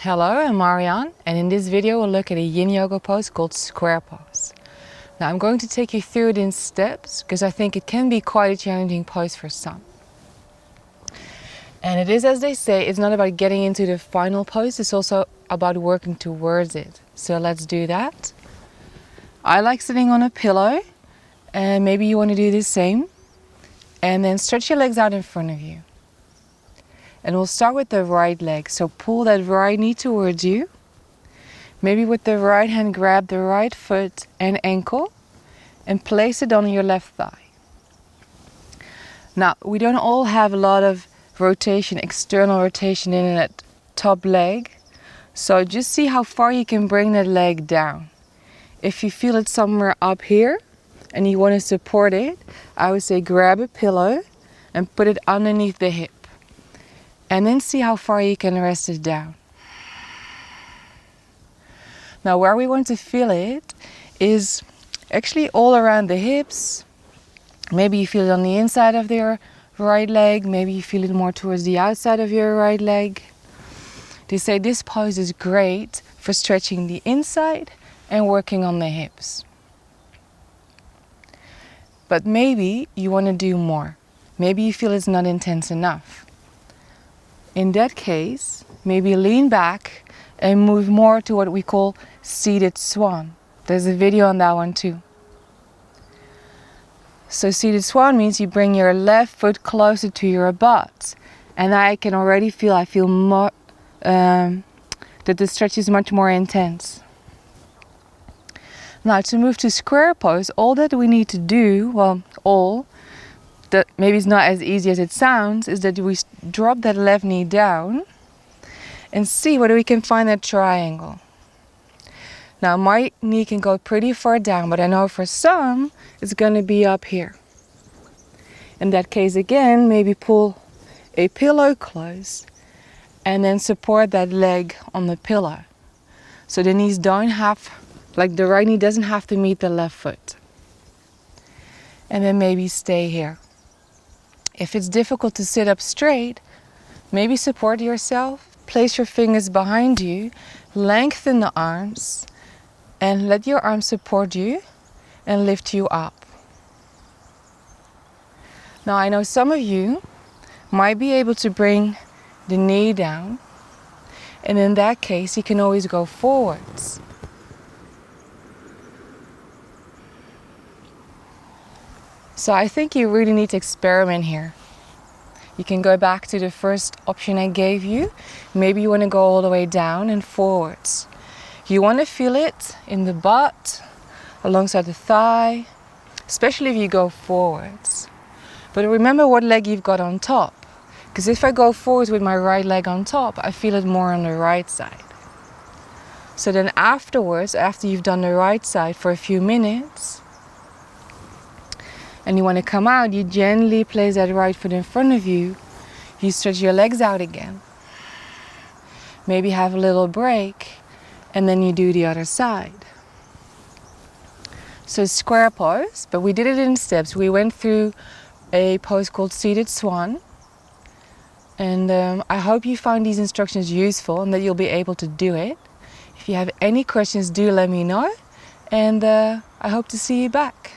Hello, I'm Marianne, and in this video we'll look at a yin yoga pose called square pose. Now I'm going to take you through it in steps because I think it can be quite a challenging pose for some. And it is, as they say, it's not about getting into the final pose, it's also about working towards it. So let's do that. I like sitting on a pillow, and maybe you want to do the same. And then stretch your legs out in front of you. And we'll start with the right leg. So pull that right knee towards you. Maybe with the right hand grab the right foot and ankle and place it on your left thigh. Now, we don't all have a lot of rotation, external rotation in that top leg. So just see how far you can bring that leg down. If you feel it somewhere up here and you want to support it, I would say grab a pillow and put it underneath the hip. And then see how far you can rest it down. Now where we want to feel it is actually all around the hips. Maybe you feel it on the inside of your right leg. Maybe you feel it more towards the outside of your right leg. They say this pose is great for stretching the inside and working on the hips. But maybe you want to do more. Maybe you feel it's not intense enough. In that case, maybe lean back and move more to what we call seated swan. There's a video on that one too. So seated swan means you bring your left foot closer to your butt. And I can already feel, more, that the stretch is much more intense. Now to move to square pose, all that we need to do, that maybe it's not as easy as it sounds, is that we drop that left knee down and see whether we can find that triangle. Now my knee can go pretty far down, but I know for some it's going to be up here. In that case again, maybe pull a pillow close and then support that leg on the pillow. So the knees don't have, the right knee doesn't have to meet the left foot. And then maybe stay here. If it's difficult to sit up straight, maybe support yourself, place your fingers behind you, lengthen the arms, and let your arms support you and lift you up. Now I know some of you might be able to bring the knee down, and in that case you can always go forwards. So I think you really need to experiment here. You can go back to the first option I gave you. Maybe you want to go all the way down and forwards. You want to feel it in the butt, alongside the thigh, especially if you go forwards. But remember what leg you've got on top. Because if I go forwards with my right leg on top, I feel it more on the right side. So then afterwards, after you've done the right side for a few minutes, and you want to come out, you gently place that right foot in front of you. You stretch your legs out again. Maybe have a little break, and then you do the other side. So square pose, but we did it in steps. We went through a pose called seated swan. And I hope you found these instructions useful and that you'll be able to do it. If you have any questions, do let me know. And I hope to see you back.